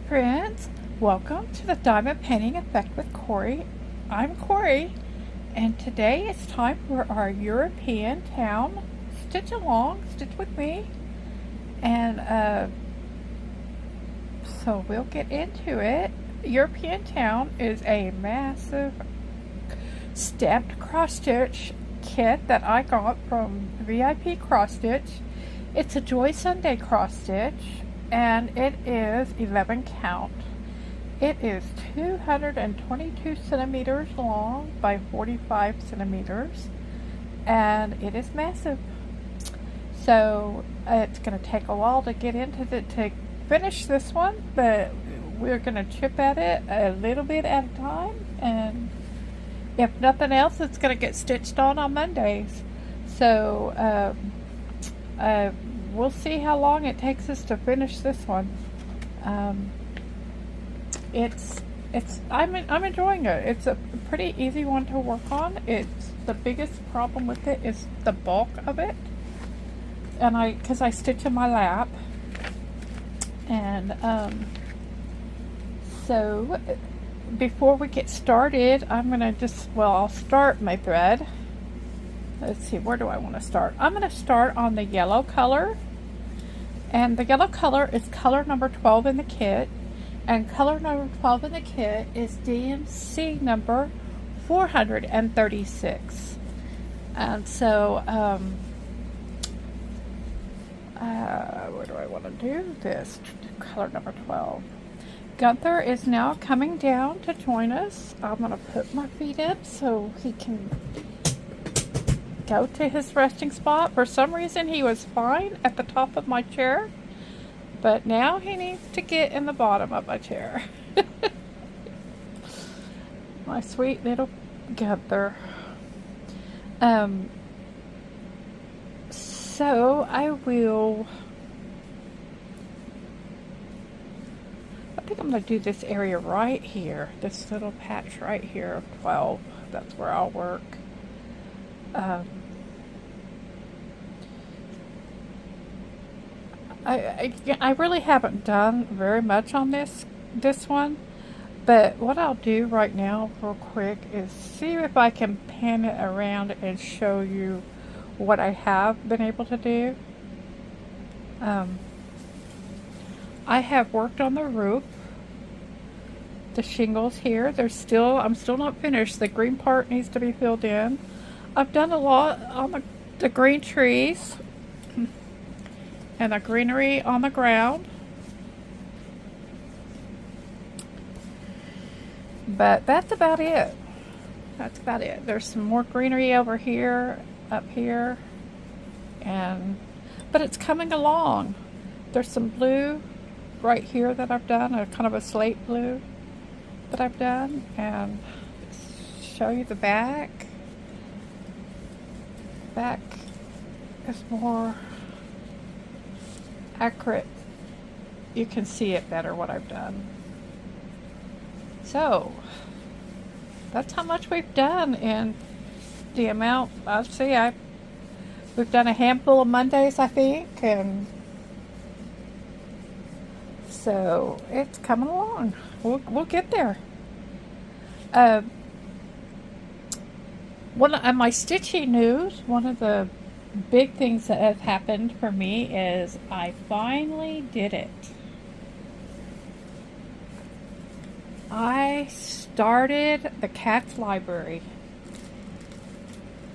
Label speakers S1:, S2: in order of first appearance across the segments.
S1: friends, welcome to the Diamond Painting Effect with Cori. I'm Cori, and today it's time for our European town stitch along, stitch with me, and so we'll get into it. European town is a massive stamped cross stitch kit that I got from VIP Cross Stitch. It's a Joy Sunday cross stitch, and it is 11 count. It is 222 centimeters long by 45 centimeters, and it is massive. So it's going to take a while to get into to finish this one, but we're going to chip at it a little bit at a time, and if nothing else, it's going to get stitched on Mondays. So we'll see how long it takes us to finish this one. I'm enjoying it. It's a pretty easy one to work on. It's the biggest problem with it is the bulk of it, and because I stitch in my lap, and so before we get started, I'm gonna I'll start my thread. Let's see, where do I want to start? I'm going to start on the yellow color, and the yellow color is color number 12 in the kit, and color number 12 in the kit is DMC number 436. And so where do I want to do this? Color number 12. Gunther is now coming down to join us. I'm going to put my feet in so he can go to his resting spot. For some reason he was fine at the top of my chair, but now he needs to get in the bottom of my chair. My sweet little Gunther. So I think I'm going to do this area right here, this little patch right here of 12. That's where I'll work. I really haven't done very much on this one, but what I'll do right now real quick is see if I can pan it around and show you what I have been able to do. I have worked on the roof, the shingles here. I'm still not finished. The green part needs to be filled in. I've done a lot on the green trees and the greenery on the ground, but that's about it. There's some more greenery over here, up here, but it's coming along. There's some blue right here that I've done, a kind of a slate blue that I've done, and show you the back. Back is more accurate. You can see it better what I've done. So that's how much we've done in the amount. We've done a handful of Mondays, I think, and so it's coming along. We'll get there. One of my stitching news, one of the big things that has happened for me is I finally did it. I started the Cat's Library.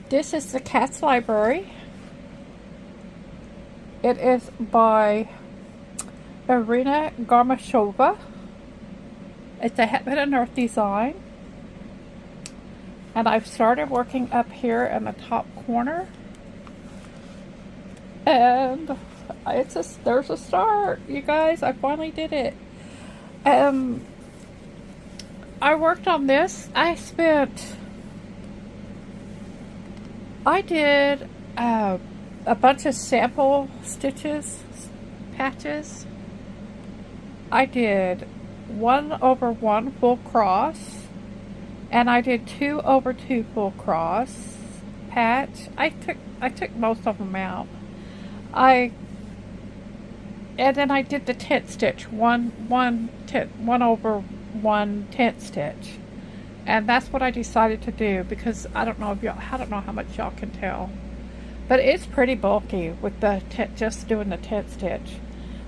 S1: This is the Cat's Library. It is by Irina Garmashova. It's a Heaven and Earth design. And I've started working up here in the top corner, and there's a start, you guys. I finally did it. I worked on this. I did a bunch of sample stitches, patches. I did 1/1 full cross, and I did 2/2 full cross patch. I took most of them out. I and then I did the tent stitch, one over one tent stitch, and that's what I decided to do because I don't know how much y'all can tell, but it's pretty bulky with the just doing the tent stitch.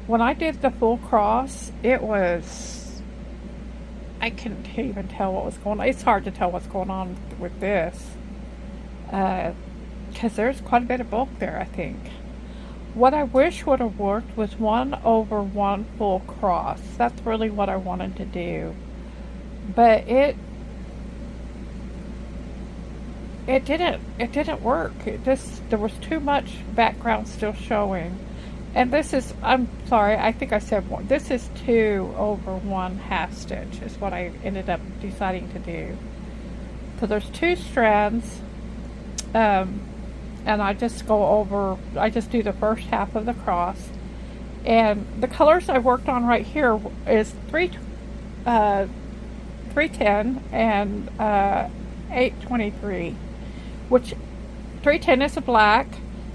S1: When I did the full cross, I couldn't even tell what was going on. It's hard to tell what's going on with this because there's quite a bit of bulk there, I think. What I wish would have worked was 1 over 1 full cross. That's really what I wanted to do. But it didn't work. There was too much background still showing. And this is, I'm sorry, I think I said 1. This is 2 over 1 half stitch is what I ended up deciding to do. So there's 2 strands. And I just do the first half of the cross. And the colors I worked on right here is 310 and 823, which 310 is a black,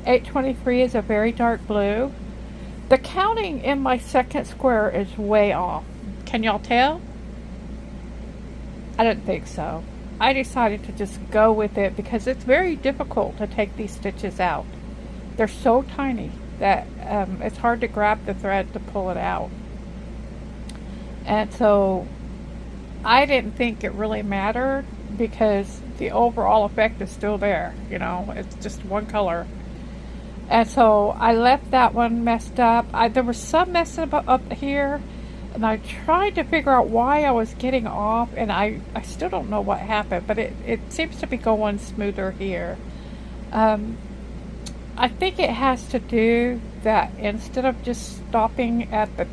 S1: 823 is a very dark blue. The counting in my second square is way off. Can y'all tell? I didn't think so. I decided to just go with it because it's very difficult to take these stitches out. They're so tiny that it's hard to grab the thread to pull it out. And so I didn't think it really mattered because the overall effect is still there. You know, it's just one color. And so I left that one messed up. There was some mess up here. And I tried to figure out why I was getting off, and I still don't know what happened, but it seems to be going smoother here. I think it has to do that instead of just stopping at the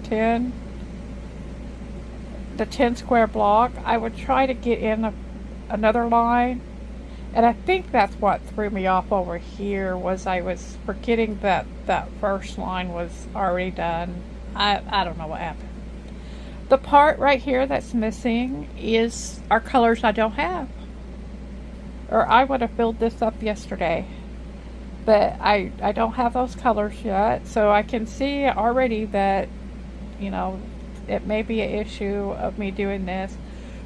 S1: 10 square block, I would try to get in another line. And I think that's what threw me off over here, was I was forgetting that first line was already done. I don't know what happened. The part right here that's missing are colors I don't have. Or I would have filled this up yesterday. But I don't have those colors yet. So I can see already that, you know, it may be an issue of me doing this.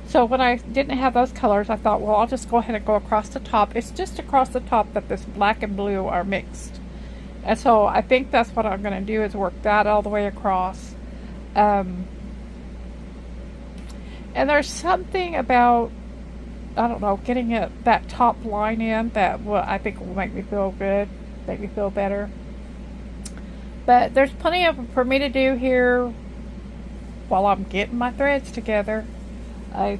S1: So when I didn't have those colors, I thought, well, I'll just go ahead and go across the top. It's just across the top that this black and blue are mixed. And so I think that's what I'm going to do, is work that all the way across. And there's something about, I don't know, getting that top line in that I think will make me feel good, make me feel better. But there's plenty for me to do here while I'm getting my threads together. I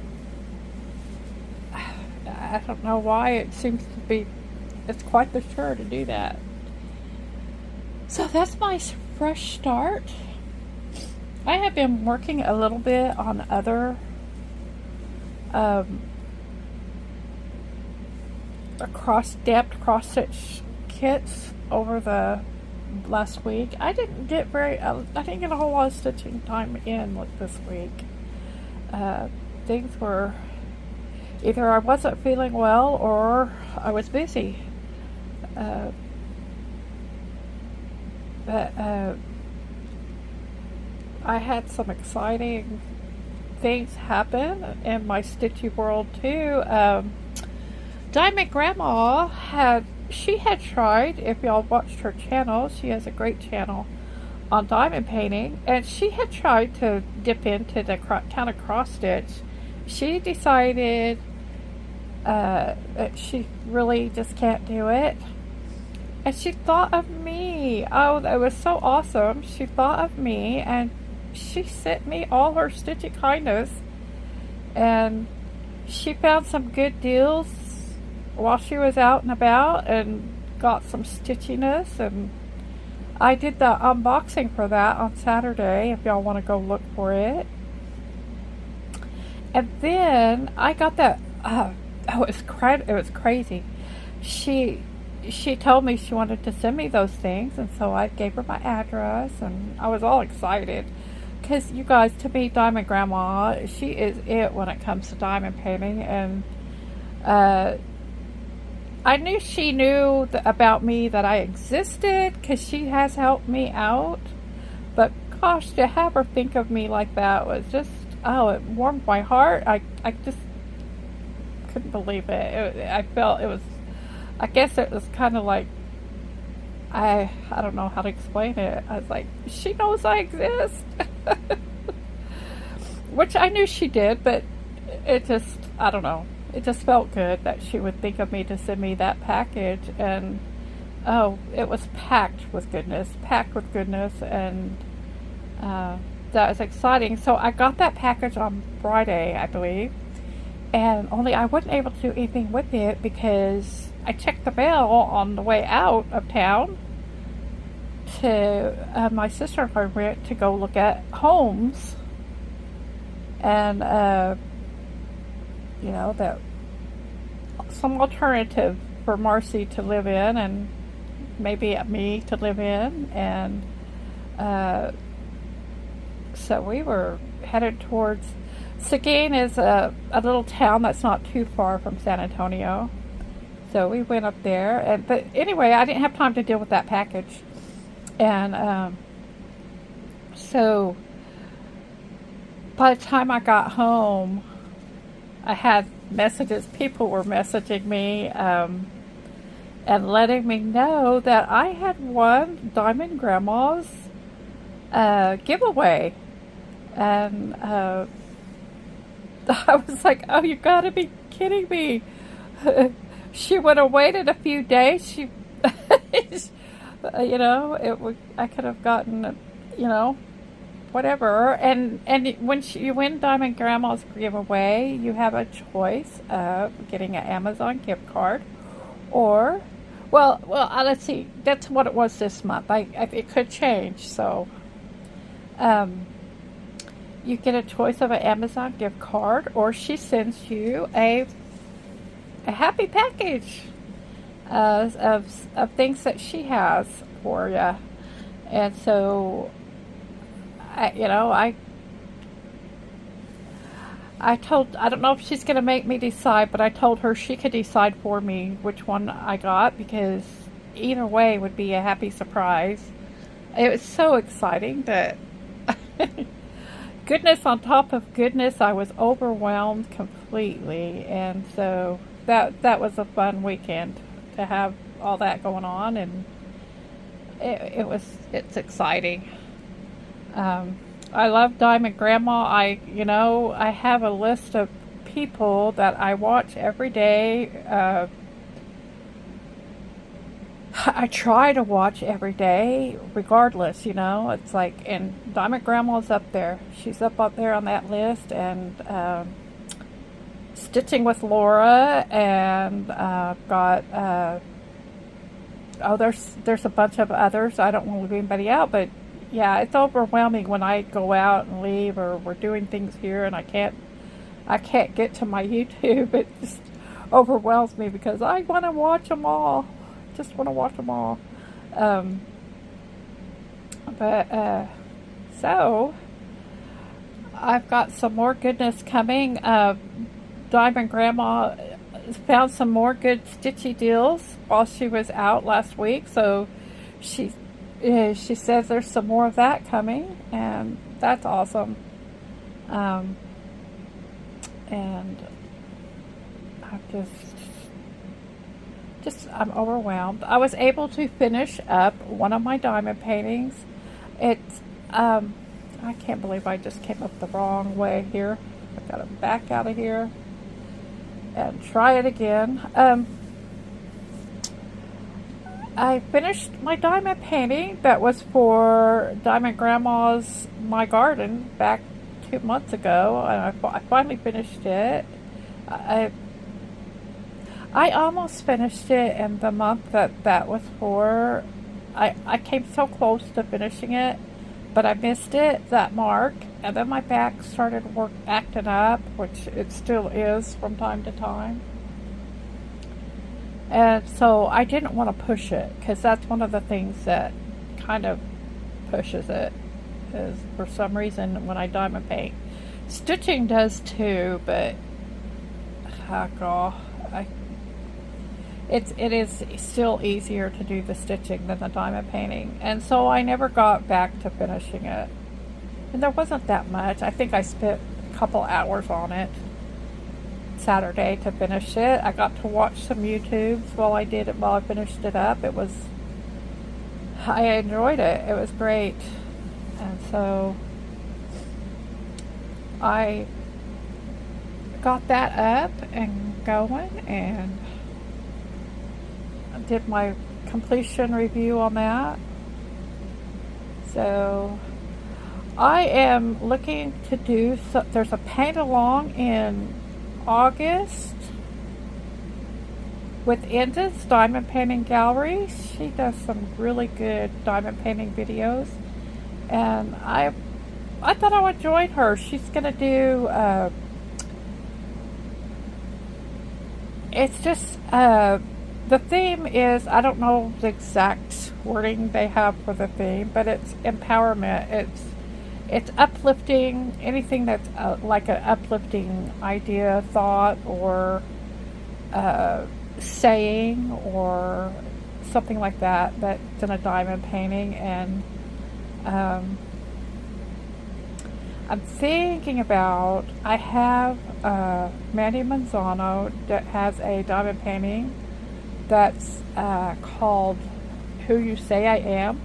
S1: don't know why it seems to be, it's quite the chore to do that. So that's my fresh start. I have been working a little bit on other cross-depth cross-stitch kits over the last week. I didn't get a whole lot of stitching time in this week. Things were either I wasn't feeling well or I was busy. But I had some exciting things happen in my stitchy world too. Diamond Grandma had tried, if y'all watched her channel, she has a great channel on diamond painting, and she had tried to dip into the kind of cross stitch. She decided that she really just can't do it, and she thought of me. Oh, that was so awesome. She thought of me, and she sent me all her stitching kindness, and she found some good deals while she was out and about and got some stitchiness, and I did the unboxing for that on Saturday if y'all want to go look for it. And then I got that it was crazy. She told me she wanted to send me those things, and so I gave her my address, and I was all excited because, you guys, to me, Diamond Grandma, she is it when it comes to diamond painting. And I knew she knew about me, that I existed, because she has helped me out. But gosh, to have her think of me like that was just, oh, it warmed my heart. I just couldn't believe it. I felt it was, I guess it was kind of like, I don't know how to explain it. I was like, she knows I exist. Which I knew she did, but it just, I don't know. It just felt good that she would think of me to send me that package. And oh, it was packed with goodness, and that was exciting. So I got that package on Friday, I believe, and only I wasn't able to do anything with it because I checked the mail on the way out of town to my sister and I went to go look at homes, and you know, that some alternative for Marcy to live in and maybe me to live in, and so we were headed towards Seguin is a little town that's not too far from San Antonio. So we went up there, but anyway, I didn't have time to deal with that package, and so by the time I got home, I had messages. People were messaging me and letting me know that I had won Diamond Grandma's giveaway, and I was like, "Oh, you gotta be kidding me!" She would have waited a few days. She, you know, I could have gotten, you know, whatever. And when you win Diamond Grandma's giveaway, you have a choice of getting an Amazon gift card, or, well, let's see. That's what it was this month. It could change. So, you get a choice of an Amazon gift card, or she sends you a happy package of things that she has for you. And so, I don't know if she's going to make me decide, but I told her she could decide for me which one I got, because either way would be a happy surprise. It was so exciting that goodness on top of goodness, I was overwhelmed completely. And so that was a fun weekend to have all that going on, and it's exciting. I love Diamond Grandma. I have a list of people that I watch every day. I try to watch every day, regardless, it's like, and Diamond Grandma's up there. She's up there on that list, and Stitching with Laura, and got, there's a bunch of others. I don't want to leave anybody out, but yeah, it's overwhelming when I go out and leave, or we're doing things here and I can't get to my YouTube. It just overwhelms me because I want to watch them all. Just want to watch them all. So I've got some more goodness coming. Diamond Grandma found some more good stitchy deals while she was out last week, so she says there's some more of that coming, and that's awesome. And I'm I'm overwhelmed. I was able to finish up one of my diamond paintings. It's I can't believe I just came up the wrong way here. I've got to back out of here and try it again. I finished my diamond painting that was for Diamond Grandma's My Garden back 2 months ago, and I finally finished it. I almost finished it in the month that was for. I came so close to finishing it, but I missed that mark, and then my back started acting up, which it still is from time to time. And so I didn't want to push it, because that's one of the things that kind of pushes it, is for some reason when I diamond paint. Stitching does too, but it is still easier to do the stitching than the diamond painting. And so I never got back to finishing it. And there wasn't that much. I think I spent a couple hours on it Saturday to finish it. I got to watch some YouTubes while I did it, while I finished it up. I enjoyed it. It was great. And so I got that up and going and did my completion review on that. So I am looking to do, there's a paint along in August with Indus Diamond Painting Gallery. She does some really good diamond painting videos, and I thought I would join her. She's gonna do it's just the theme is, I don't know the exact wording they have for the theme, but it's empowerment. It's uplifting, anything that's like an uplifting idea, thought, or saying, or something like that, that's in a diamond painting. And I'm thinking about, I have Mandy Manzano that has a diamond painting that's called Who You Say I Am,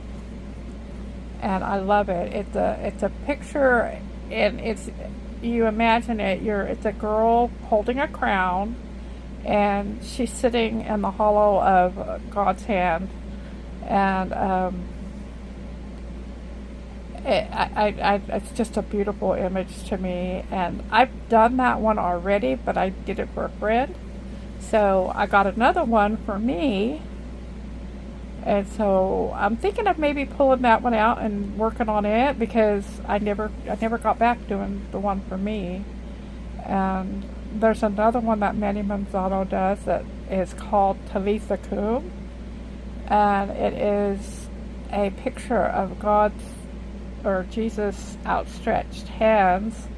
S1: and I love it. It's a picture, and you imagine it. It's a girl holding a crown, and she's sitting in the hollow of God's hand, and it's just a beautiful image to me. And I've done that one already, but I did it for a friend. So I got another one for me, and so I'm thinking of maybe pulling that one out and working on it, because I never got back doing the one for me. And there's another one that Manny Manzano does that is called Talitha Kum, and it is a picture of God's, or Jesus' outstretched hands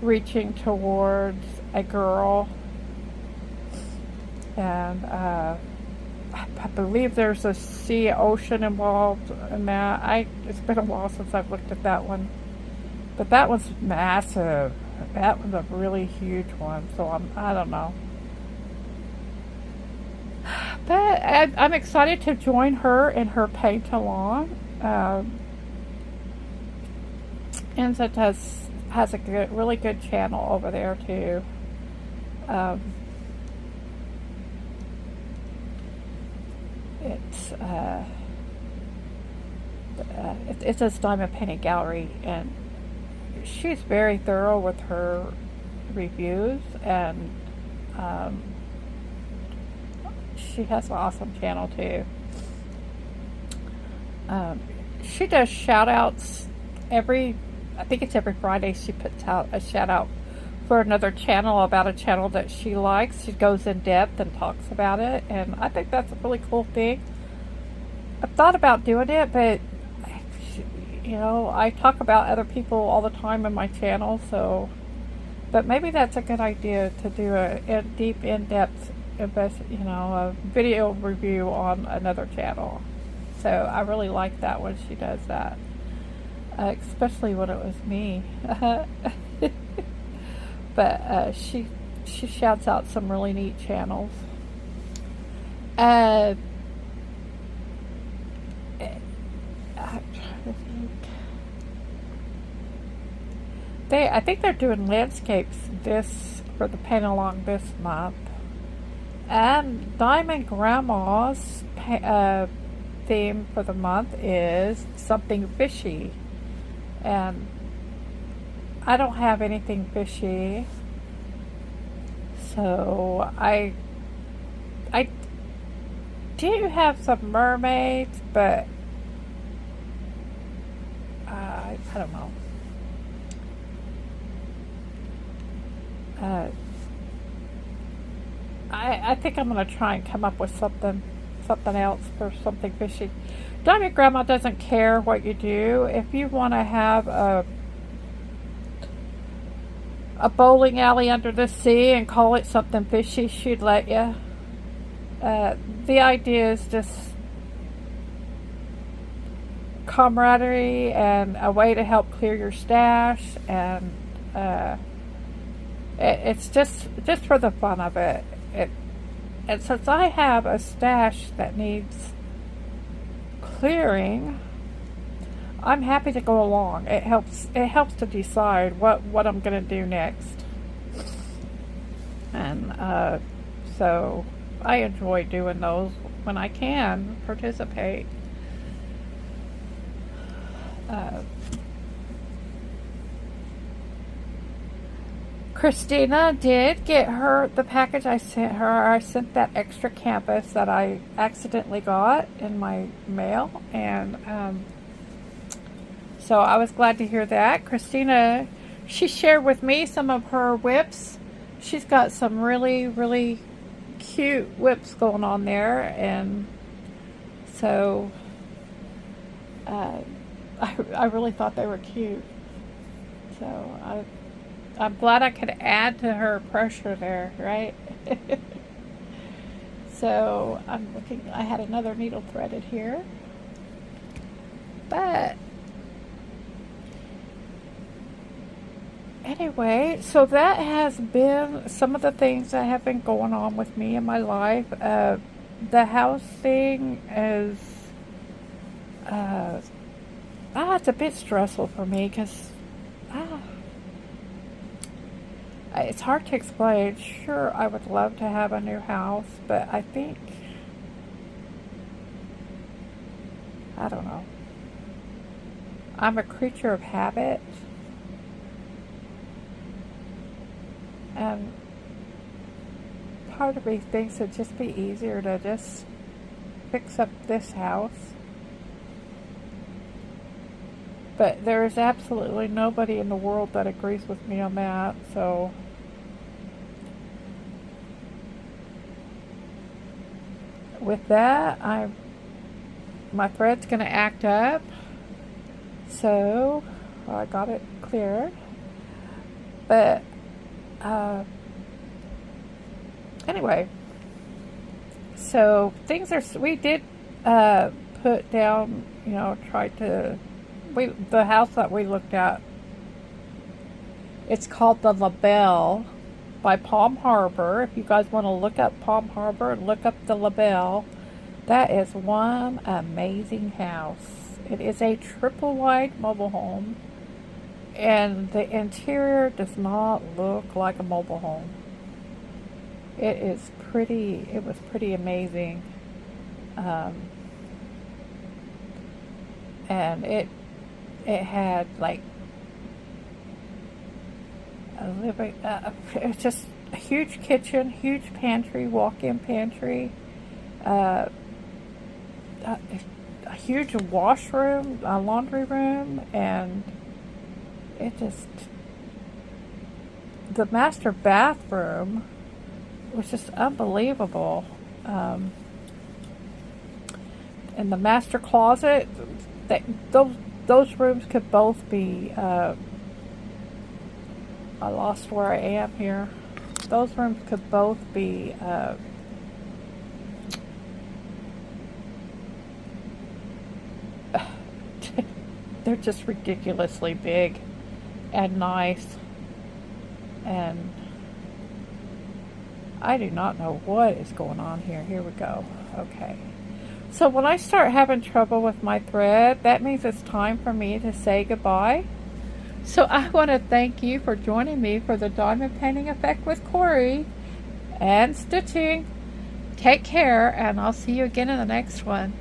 S1: reaching towards a girl. And I believe there's a ocean involved in that. It's been a while since I've looked at that one, but that one's massive. That was a really huge one. So I don't know, but I'm excited to join her in her paint along. And it has a really good channel over there too. It says Diamond Painting Gallery, and she's very thorough with her reviews, and she has an awesome channel too. She does shout outs I think it's every Friday. She puts out a shout out for another channel, about a channel that she likes. She goes in depth and talks about it, and I think that's a really cool thing. I've thought about doing it, but I talk about other people all the time in my channel, but maybe that's a good idea, to do a deep, in-depth, a video review on another channel. So I really like that when she does that, especially when it was me. But she shouts out some really neat channels. I think they're doing landscapes for the paint along this month. And Diamond Grandma's theme for the month is something fishy. And I don't have anything fishy, so I do have some mermaids, but I don't know. I think I'm going to try and come up with something else for something fishy. Diamond Grandma doesn't care what you do. If you want to have a bowling alley under the sea and call it something fishy, she'd let you. The idea is just camaraderie and a way to help clear your stash, and it's just for the fun of it. And since I have a stash that needs clearing, I'm happy to go along. It helps to decide what I'm going to do next. And so I enjoy doing those when I can participate. Christina did get the package I sent her. I sent that extra campus that I accidentally got in my mail, and so I was glad to hear that. Christina, she shared with me some of her whips. She's got some really, really cute whips going on there, and so I really thought they were cute. So I'm glad I could add to her pressure there, right? So I'm looking, I had another needle threaded here. But anyway, so that has been some of the things that have been going on with me in my life. The house thing is, it's a bit stressful for me because, it's hard to explain. Sure, I would love to have a new house, but I think, I don't know. I'm a creature of habit. And part of me thinks it'd just be easier to just fix up this house. But there is absolutely nobody in the world that agrees with me on that, so with that, my thread's going to act up. So I got it cleared. But anyway, so things are. We did put down. The house that we looked at, it's called the LaBelle by Palm Harbor. If you guys want to look up Palm Harbor and look up the LaBelle, that is one amazing house. It is a triple wide mobile home, and the interior does not look like a mobile home. It was pretty amazing. And it had like it's just a huge kitchen, huge pantry, walk-in pantry, a huge washroom, a laundry room, and the master bathroom was just unbelievable. And the master closet, those rooms could both be, I lost where I am here. Those rooms could both be, they're just ridiculously big and nice. And I do not know what is going on here. Here we go. Okay. So when I start having trouble with my thread, that means it's time for me to say goodbye. So I want to thank you for joining me for the Diamond Painting Effect with Cori and Stitching. Take care, and I'll see you again in the next one.